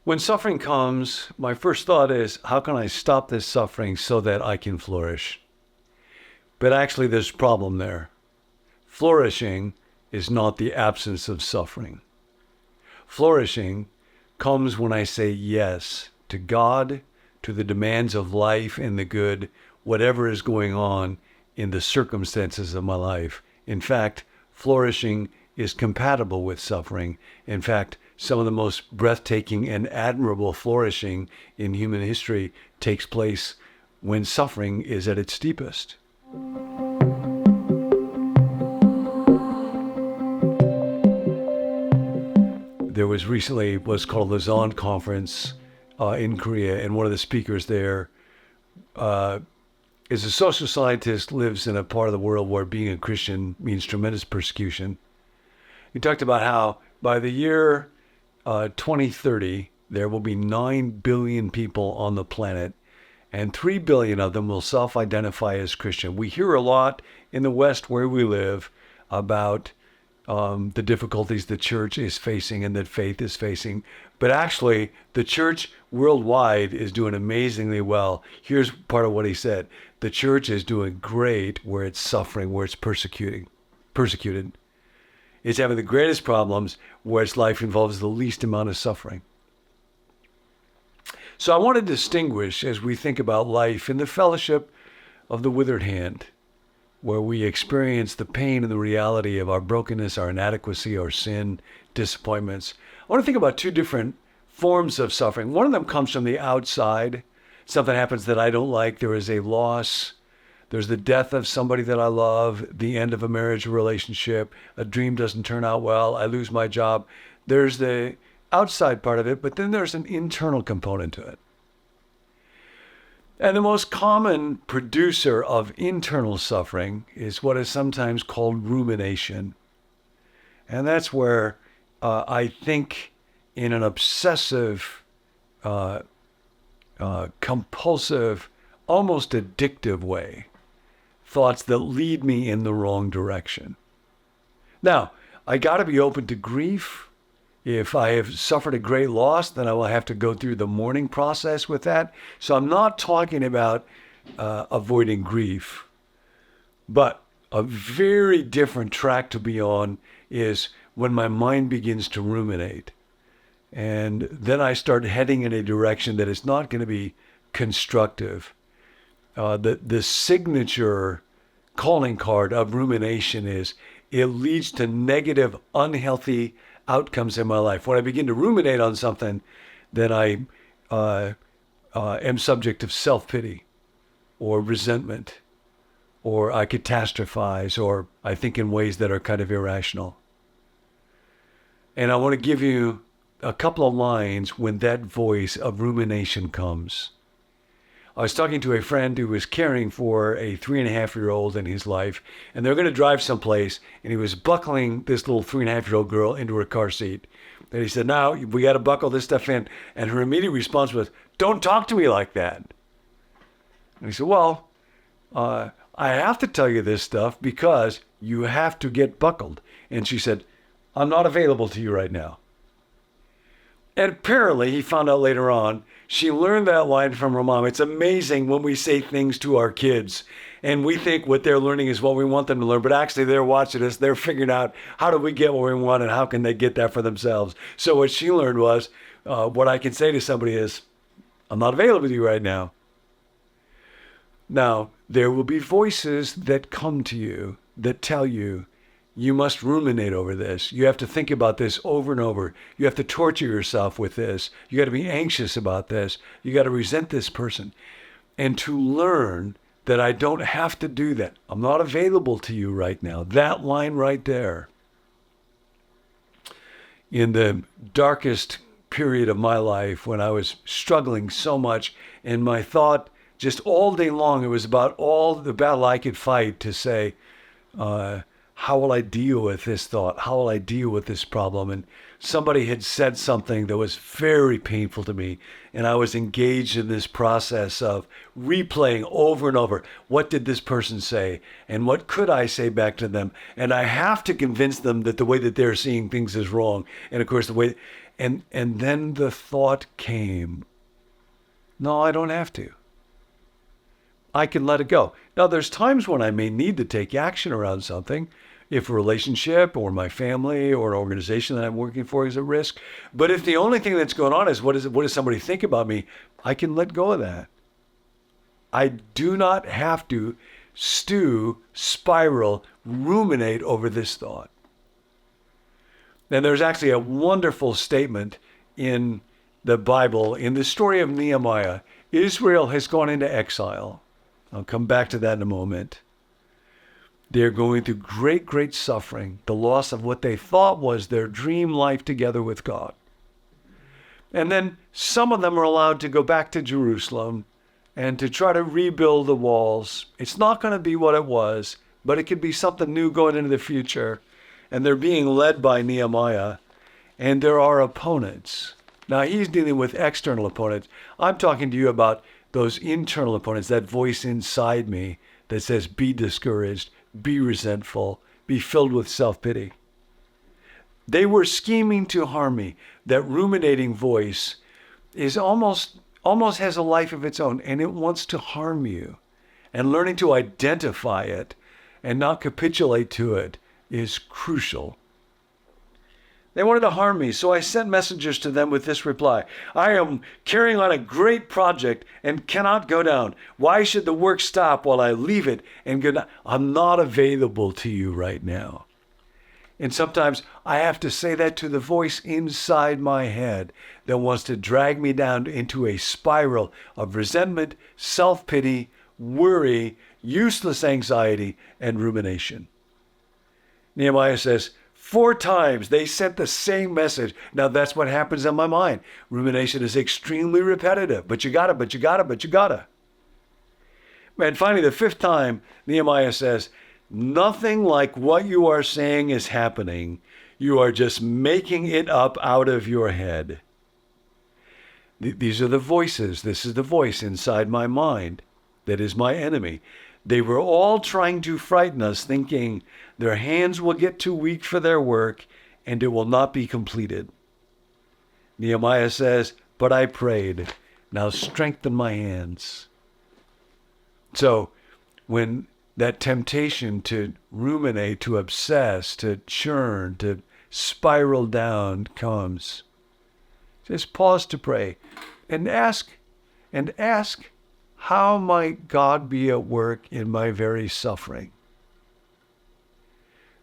When suffering comes, my first thought is, how can I stop this suffering so that I can flourish? But actually, there's a problem there. Flourishing is not the absence of suffering. Flourishing comes when I say yes to God, to the demands of life and the good, whatever is going on in the circumstances of my life. In fact, flourishing is compatible with suffering. In fact, some of the most breathtaking and admirable flourishing in human history takes place when suffering is at its steepest. There was recently what's called the Zon Conference in Korea, and one of the speakers there is a social scientist, lives in a part of the world where being a Christian means tremendous persecution. He talked about how by the year 2030, there will be 9 billion people on the planet, and 3 billion of them will self-identify as Christian. We hear a lot in the West where we live about the difficulties the church is facing and that faith is facing. But actually, the church worldwide is doing amazingly well. Here's part of what he said. The church is doing great where it's suffering, where it's persecuted. It's having the greatest problems where its life involves the least amount of suffering. So I want to distinguish as we think about life in the fellowship of the withered hand, where we experience the pain and the reality of our brokenness, our inadequacy, our sin, disappointments. I want to think about two different forms of suffering. One of them comes from the outside. Something happens that I don't like. There is a loss. There's the death of somebody that I love, the end of a marriage or relationship, a dream doesn't turn out well, I lose my job. There's the outside part of it, but then there's an internal component to it. And the most common producer of internal suffering is what is sometimes called rumination. And that's where I think in an obsessive, compulsive, almost addictive way, thoughts that lead me in the wrong direction. Now, I got to be open to grief. If I have suffered a great loss, then I will have to go through the mourning process with that. So I'm not talking about avoiding grief, but a very different track to be on is when my mind begins to ruminate. And then I start heading in a direction that is not going to be constructive. The signature calling card of rumination is it leads to negative, unhealthy outcomes in my life. When I begin to ruminate on something, then I am subject of self-pity or resentment, or I catastrophize, or I think in ways that are kind of irrational. And I want to give you a couple of lines when that voice of rumination comes. I was talking to a friend who was caring for a 3.5-year-old in his life, and they're going to drive someplace, and he was buckling this little 3.5-year-old girl into her car seat. And he said, now we got to buckle this stuff in. And her immediate response was, don't talk to me like that. And he said, well, I have to tell you this stuff because you have to get buckled. And she said, I'm not available to you right now. And apparently, he found out later on, she learned that line from her mom. It's amazing when we say things to our kids and we think what they're learning is what we want them to learn, but actually they're watching us, they're figuring out how do we get what we want and how can they get that for themselves. So what she learned was, what I can say to somebody is, I'm not available to you right now. Now, there will be voices that come to you that tell you, you must ruminate over this. You have to think about this over and over. You have to torture yourself with this. You got to be anxious about this. You got to resent this person. And to learn that I don't have to do that. I'm not available to you right now. That line right there. In the darkest period of my life when I was struggling so much and my thought just all day long, it was about all the battle I could fight to say, how will I deal with this thought? How will I deal with this problem? And somebody had said something that was very painful to me. And I was engaged in this process of replaying over and over. What did this person say? And what could I say back to them? And I have to convince them that the way that they're seeing things is wrong. And of course, And then the thought came, no, I don't have to. I can let it go. Now, there's times when I may need to take action around something, if a relationship or my family or an organization that I'm working for is at risk. But if the only thing that's going on is what does somebody think about me, I can let go of that. I do not have to stew, spiral, ruminate over this thought. And there's actually a wonderful statement in the Bible, in the story of Nehemiah. Israel has gone into exile. I'll come back to that in a moment. They're going through great, great suffering, the loss of what they thought was their dream life together with God. And then some of them are allowed to go back to Jerusalem and to try to rebuild the walls. It's not going to be what it was, but it could be something new going into the future. And they're being led by Nehemiah, and there are opponents. Now, he's dealing with external opponents. I'm talking to you about those internal opponents, that voice inside me that says, be discouraged, be resentful, be filled with self-pity. They were scheming to harm me. That ruminating voice is almost has a life of its own, and it wants to harm you. And learning to identify it and not capitulate to it is crucial. They wanted to harm me, so I sent messengers to them with this reply. I am carrying on a great project and cannot go down. Why should the work stop while I leave it and go down? I'm not available to you right now. And sometimes I have to say that to the voice inside my head that wants to drag me down into a spiral of resentment, self-pity, worry, useless anxiety, and rumination. Nehemiah says, 4 times they sent the same message. Now that's what happens in my mind. Rumination is extremely repetitive. But you gotta. And finally, the 5th time, Nehemiah says, nothing like what you are saying is happening. You are just making it up out of your head. These are the voices. This is the voice inside my mind that is my enemy. They were all trying to frighten us, thinking their hands will get too weak for their work and it will not be completed. Nehemiah says, but I prayed. Now strengthen my hands. So when that temptation to ruminate, to obsess, to churn, to spiral down comes, just pause to pray and ask, how might God be at work in my very suffering?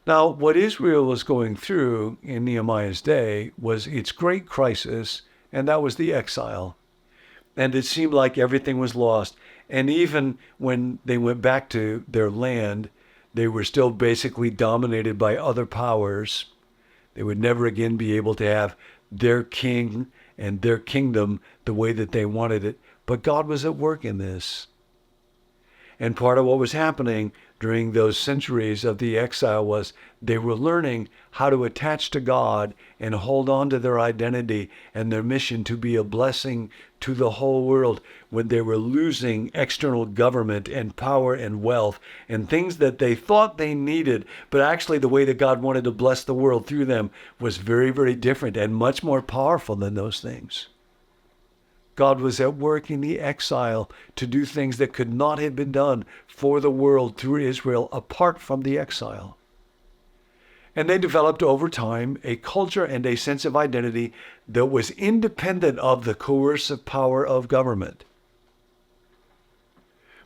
Now, what Israel was going through in Nehemiah's day was its great crisis, and that was the exile. And it seemed like everything was lost. And even when they went back to their land, they were still basically dominated by other powers. They would never again be able to have their king and their kingdom the way that they wanted it. But God was at work in this. And part of what was happening during those centuries of the exile was they were learning how to attach to God and hold on to their identity and their mission to be a blessing to the whole world when they were losing external government and power and wealth and things that they thought they needed. But actually the way that God wanted to bless the world through them was very, very different and much more powerful than those things. God was at work in the exile to do things that could not have been done for the world through Israel apart from the exile. And they developed over time a culture and a sense of identity that was independent of the coercive power of government.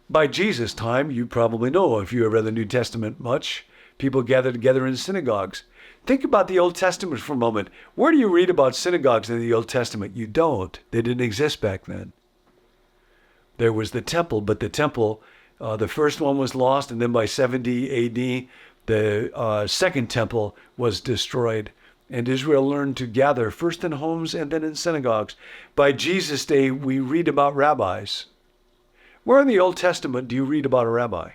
By Jesus' time, you probably know, if you have read the New Testament much, people gathered together in synagogues. Think about the Old Testament for a moment. Where do you read about synagogues in the Old Testament? You don't. They didn't exist back then. There was the temple, but the temple, the first one was lost, and then by 70 A.D., the second temple was destroyed. And Israel learned to gather first in homes and then in synagogues. By Jesus' day, we read about rabbis. Where in the Old Testament do you read about a rabbi?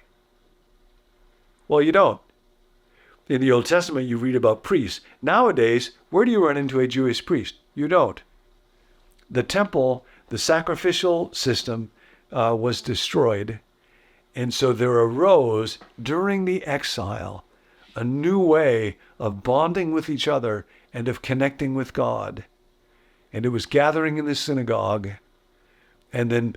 Well, you don't. In the Old Testament, you read about priests. Nowadays, where do you run into a Jewish priest? You don't. The temple, the sacrificial system, was destroyed. And so there arose, during the exile, a new way of bonding with each other and of connecting with God. And it was gathering in the synagogue and then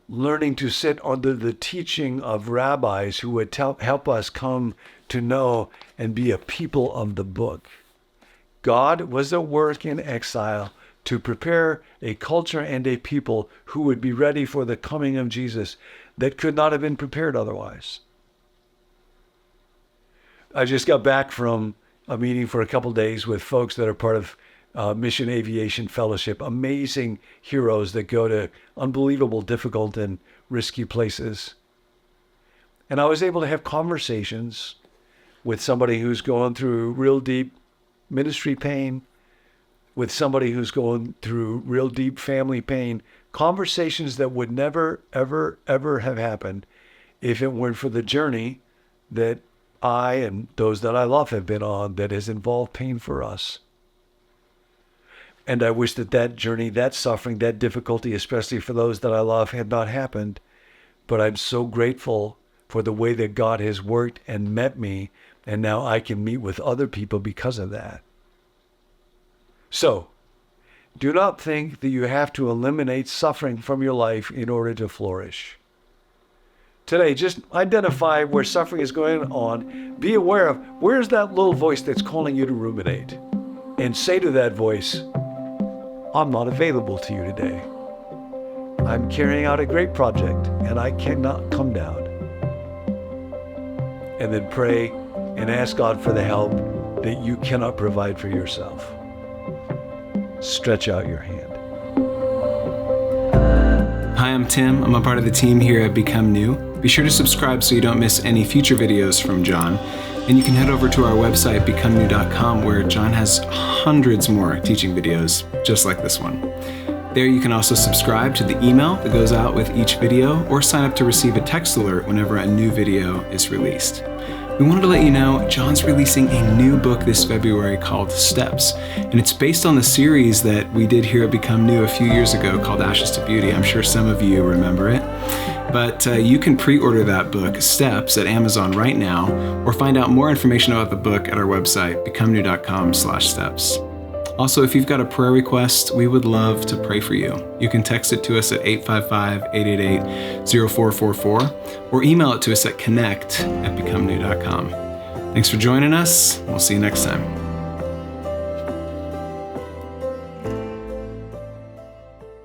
learning to sit under the teaching of rabbis who would help us come to know and be a people of the book. God was at work in exile to prepare a culture and a people who would be ready for the coming of Jesus that could not have been prepared otherwise. I just got back from a meeting for a couple days with folks that are part of Mission Aviation Fellowship, amazing heroes that go to unbelievable, difficult, and risky places. And I was able to have conversations with somebody who's going through real deep ministry pain, with somebody who's going through real deep family pain, conversations that would never, ever, ever have happened if it weren't for the journey that I and those that I love have been on that has involved pain for us. And I wish that journey, that suffering, that difficulty, especially for those that I love, had not happened. But I'm so grateful for the way that God has worked and met me, and now I can meet with other people because of that. So, do not think that you have to eliminate suffering from your life in order to flourish. Today, just identify where suffering is going on. Be aware of where's that little voice that's calling you to ruminate. And say to that voice, I'm not available to you today. I'm carrying out a great project and I cannot come down. And then pray and ask God for the help that you cannot provide for yourself. Stretch out your hand. Hi, I'm Tim. I'm a part of the team here at Become New. Be sure to subscribe so you don't miss any future videos from John. And you can head over to our website, becomenew.com, where John has hundreds more teaching videos just like this one. There you can also subscribe to the email that goes out with each video or sign up to receive a text alert whenever a new video is released. We wanted to let you know John's releasing a new book this February called Steps, and it's based on the series that we did here at Become New a few years ago called Ashes to Beauty. I'm sure some of you remember it. But you can pre-order that book, Steps, at Amazon right now, or find out more information about the book at our website, becomenew.com/steps. Also, if you've got a prayer request, we would love to pray for you. You can text it to us at 855-888-0444 or email it to us at connect@becomenew.com. Thanks for joining us. We'll see you next time.